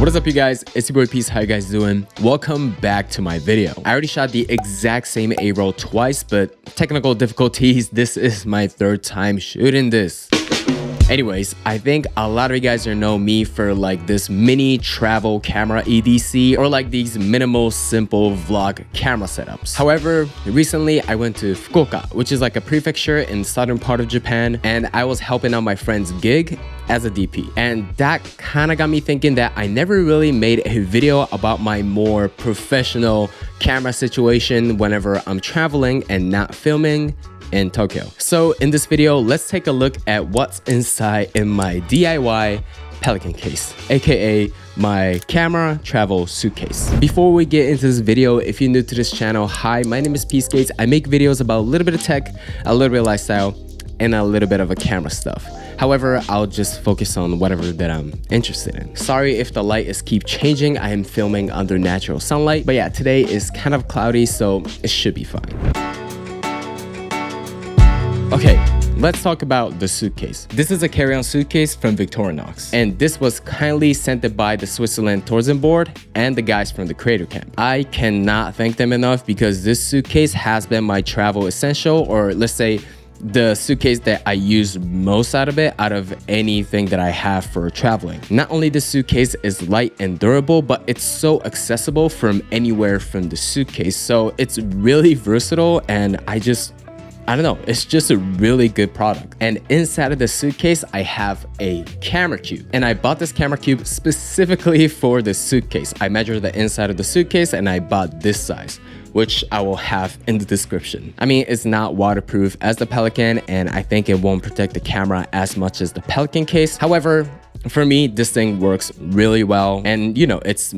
What is up, you guys? It's your boy Peace. How you guys doing? Welcome back to my video. I already shot the exact same A-roll twice, but technical difficulties, this is my third time shooting this. Anyways, I think a lot of you guys know me for like this mini travel camera EDC or like these minimal simple vlog camera setups. However, recently I went to Fukuoka, which is like a prefecture in southern part of Japan, and I was helping out my friend's gig as a DP. And that kind of got me thinking that I never really made a video about my more professional camera situation whenever I'm traveling and not filming in Tokyo. So in this video, let's take a look at what's inside in my DIY Pelican case, aka my camera travel suitcase. Before we get into this video, if you're new to this channel, hi, my name is Peace. I make videos about a little bit of tech, a little bit of lifestyle, and a little bit of a camera stuff. However, I'll just focus on whatever that I'm interested in. Sorry if the light is keep changing. I am filming under natural sunlight, but yeah, today is kind of cloudy, so it should be fine. Okay, let's talk about the suitcase. This is a carry-on suitcase from Victorinox, and this was kindly sent by the Switzerland Tourism Board and the guys from the Creator Camp. I cannot thank them enough because this suitcase has been my travel essential, or let's say the suitcase that I use most out of anything that I have for traveling. Not only the suitcase is light and durable, but it's so accessible from anywhere from the suitcase. So it's really versatile, and I don't know, it's just a really good product. And inside of the suitcase, I have a camera cube. And I bought this camera cube specifically for the suitcase. I measured the inside of the suitcase and I bought this size, which I will have in the description. I mean, it's not waterproof as the Pelican, and I think it won't protect the camera as much as the Pelican case. However, for me, this thing works really well, and you know, it's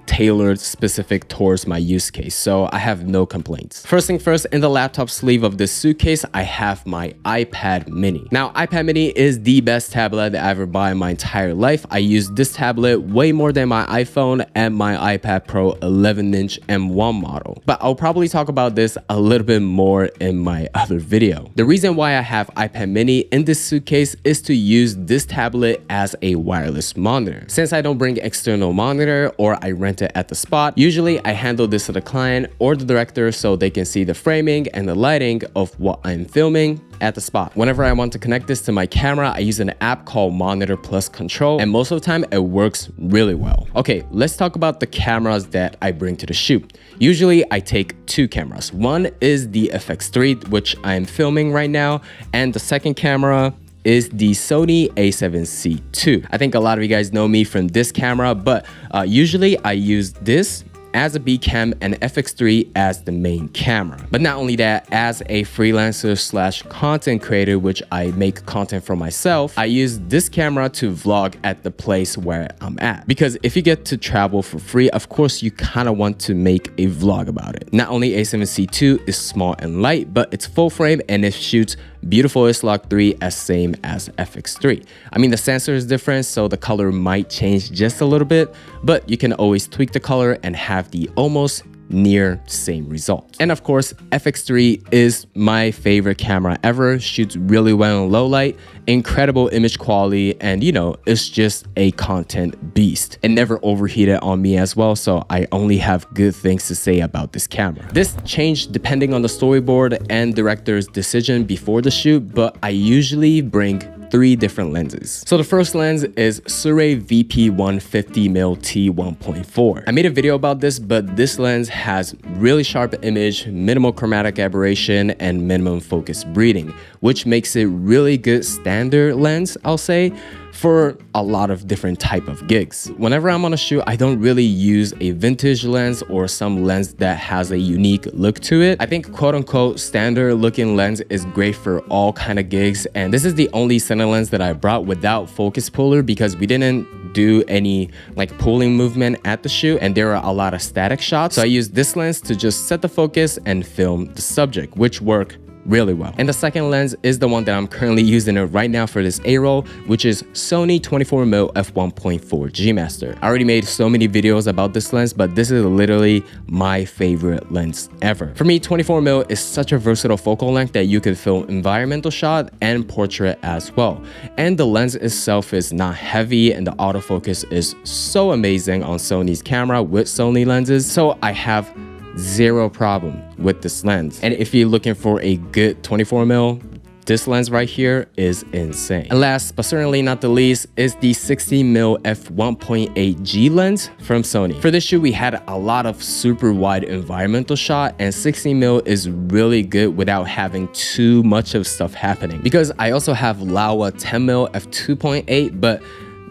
tailored specific towards my use case, so I have no complaints. First thing first, in the laptop sleeve of this suitcase, I have my iPad mini. Now, iPad mini is the best tablet that I ever bought in my entire life. I use this tablet way more than my iPhone and my iPad Pro 11-inch M1 model, but I'll probably talk about this a little bit more in my other video. The reason why I have iPad mini in this suitcase is to use this tablet as a wireless monitor. Since I don't bring external monitor or I rent it at the spot, usually I handle this to the client or the director so they can see the framing and the lighting of what I'm filming at the spot. Whenever I want to connect this to my camera, I use an app called Monitor Plus Control, and most of the time it works really well. Okay, let's talk about the cameras that I bring to the shoot. Usually I take two cameras. One is the FX3, which I'm filming right now, and the second camera is the Sony a7C II. I think a lot of you guys know me from this camera, but usually I use this as a B cam and FX3 as the main camera. But not only that, as a freelancer slash content creator, which I make content for myself, I use this camera to vlog at the place where I'm at. Because if you get to travel for free, of course you kind of want to make a vlog about it. Not only a7C II is small and light, but it's full frame and it shoots beautiful S-Log3 as same as FX3. I mean, the sensor is different, so the color might change just a little bit, but you can always tweak the color and have the almost near same result. And of course, FX3 is my favorite camera ever, shoots really well in low light, incredible image quality, and you know, it's just a content beast. It never overheated on me as well, so I only have good things to say about this camera. This changed depending on the storyboard and director's decision before the shoot, but I usually bring 3 different lenses. So the first lens is Sirui VP150mm T1.4. I made a video about this, but this lens has really sharp image, minimal chromatic aberration, and minimum focus breathing, which makes it really good standard lens, I'll say, for a lot of different type of gigs. Whenever I'm on a shoot, I don't really use a vintage lens or some lens that has a unique look to it. I think quote-unquote standard looking lens is great for all kind of gigs, and this is the only center lens that I brought without focus puller because we didn't do any like pulling movement at the shoot and there are a lot of static shots. So I used this lens to just set the focus and film the subject, which worked really well. And the second lens is the one that I'm currently using it right now for this A-roll, which is Sony 24mm f1.4 G Master. I already made so many videos about this lens, but this is literally my favorite lens ever. For me, 24mm is such a versatile focal length that you could film environmental shot and portrait as well. And the lens itself is not heavy, and the autofocus is so amazing on Sony's camera with Sony lenses. So I have zero problem with this lens. And if you're looking for a good 24mm, this lens right here is insane. And last but certainly not the least is the 60mm f1.8 G lens from Sony. For this shoot, we had a lot of super wide environmental shot, and 60mm is really good without having too much of stuff happening. Because I also have Laowa 10mm f2.8, but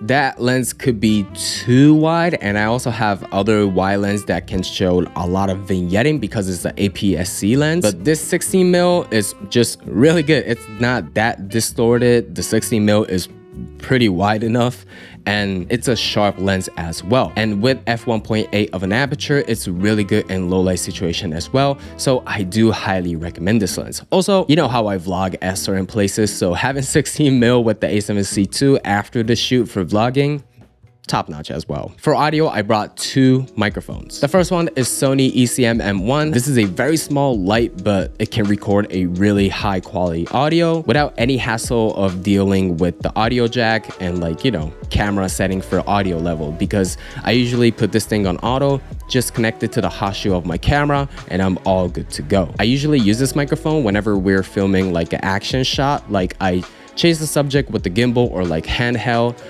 that lens could be too wide, and I also have other wide lens that can show a lot of vignetting because it's the APS-C lens. But this 16mm is just really good. It's not that distorted. The 16mm is pretty wide enough, and it's a sharp lens as well. And with f1.8 of an aperture, it's really good in low light situation as well. So I do highly recommend this lens. Also, you know how I vlog at certain places, so having 16mm with the A7C II after the shoot for vlogging, top notch as well. For audio, I brought two microphones. The first one is Sony ECM M1. This is a very small, light, but it can record a really high quality audio without any hassle of dealing with the audio jack and camera setting for audio level, because I usually put this thing on auto, just connect it to the hot shoe of my camera, and I'm all good to go. I usually use this microphone whenever we're filming like an action shot, like I chase the subject with the gimbal or like handheld.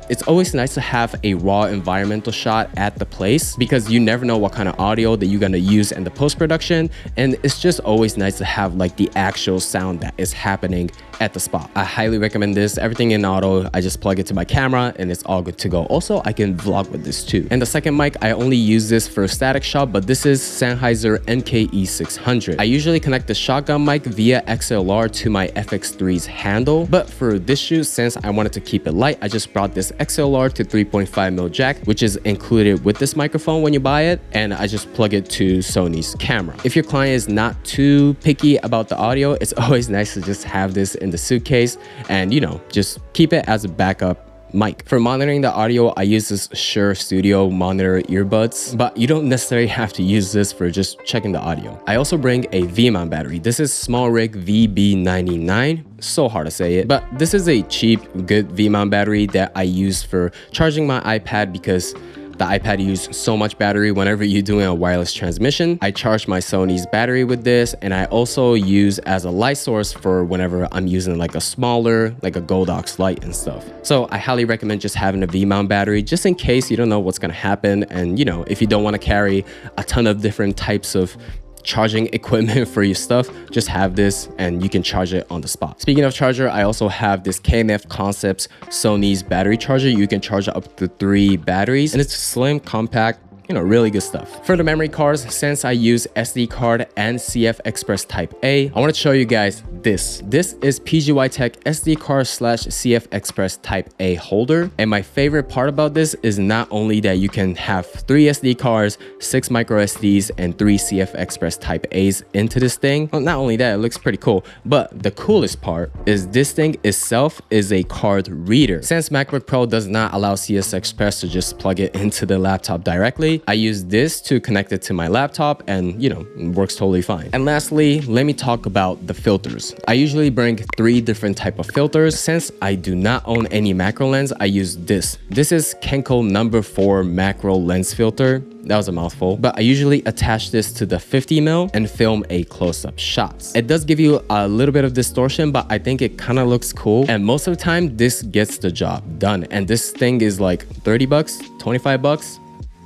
It's always nice to have a raw environmental shot at the place, because you never know what kind of audio that you're gonna use in the post-production, and it's just always nice to have like the actual sound that is happening at the spot. I highly recommend this. Everything in auto, I just plug it to my camera and it's all good to go. Also, I can vlog with this too. And the second mic, I only use this for static shot, but this is Sennheiser NKE600. I usually connect the shotgun mic via XLR to my FX3's handle, but for this shoot, since I wanted to keep it light, I just brought this XLR to 3.5mm jack, which is included with this microphone when you buy it, and I just plug it to Sony's camera. If your client is not too picky about the audio, it's always nice to just have this in the suitcase and just keep it as a backup mic. For monitoring the audio, I use this Shure Studio monitor earbuds, but you don't necessarily have to use this for just checking the audio. I also bring a V-mount battery. This is SmallRig VB99. So hard to say it, but this is a cheap, good V-mount battery that I use for charging my iPad, because the iPad uses so much battery whenever you're doing a wireless transmission. I charge my Sony's battery with this, and I also use as a light source for whenever I'm using like a smaller, like a Godox light and stuff. So I highly recommend just having a V-mount battery, just in case you don't know what's gonna happen, and if you don't want to carry a ton of different types of charging equipment for your stuff, just have this and you can charge it on the spot. Speaking of charger, I also have this KNF Concepts Sony's battery charger. You can charge up to 3 batteries, and it's slim, compact, really good stuff. For the memory cards, since I use SD card and CF Express Type A, I want to show you guys this. This is PGY Tech SD card / CF Express Type A holder. And my favorite part about this is not only that you can have 3 SD cards, 6 micro SDs, and 3 CF Express Type A's into this thing. Well, not only that, it looks pretty cool, but the coolest part is this thing itself is a card reader. Since MacBook Pro does not allow CF Express to just plug it into the laptop directly, I use this to connect it to my laptop, and it works totally fine. And lastly, let me talk about the filters. I usually bring 3 different type of filters. Since I do not own any macro lens, I use this. This is Kenko number 4 macro lens filter. That was a mouthful, but I usually attach this to the 50mm and film a close-up shots. It does give you a little bit of distortion, but I think it kind of looks cool, and most of the time this gets the job done. And this thing is like 30 bucks, 25 bucks.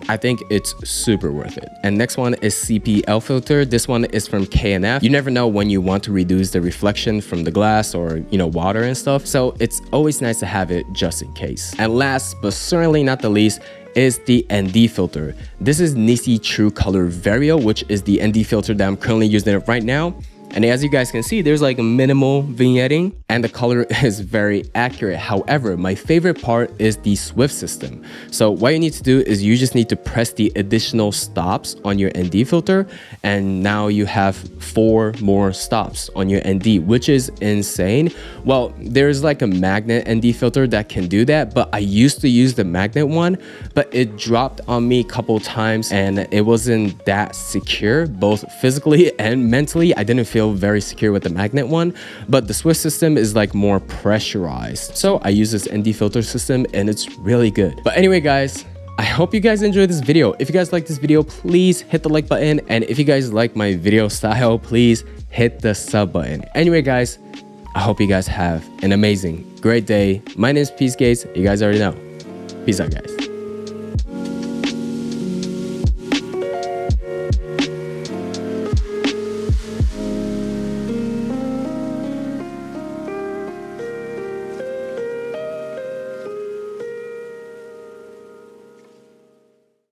I think it's super worth it. And next one is CPL filter. This one is from KNF. You never know when you want to reduce the reflection from the glass or water and stuff, so it's always nice to have it just in case. And last but certainly not the least is the ND filter. This is Nisi True Color Vario, which is the ND filter that I'm currently using right now. And as you guys can see, there's like a minimal vignetting and the color is very accurate. However, my favorite part is the Swift system. So what you need to do is you just need to press the additional stops on your ND filter, and now you have 4 more stops on your ND, which is insane. Well, there's like a magnet ND filter that can do that, but I used to use the magnet one, but it dropped on me a couple times and it wasn't that secure, both physically and mentally. I didn't feel very secure with the magnet one, but the Swift system is like more pressurized. So I use this ND filter system and it's really good. But anyway, guys, I hope you guys enjoyed this video. If you guys like this video, please hit the like button. And if you guys like my video style, please hit the sub button. Anyway, guys, I hope you guys have an amazing, great day. My name is Suitcase. You guys already know. Peace out, guys.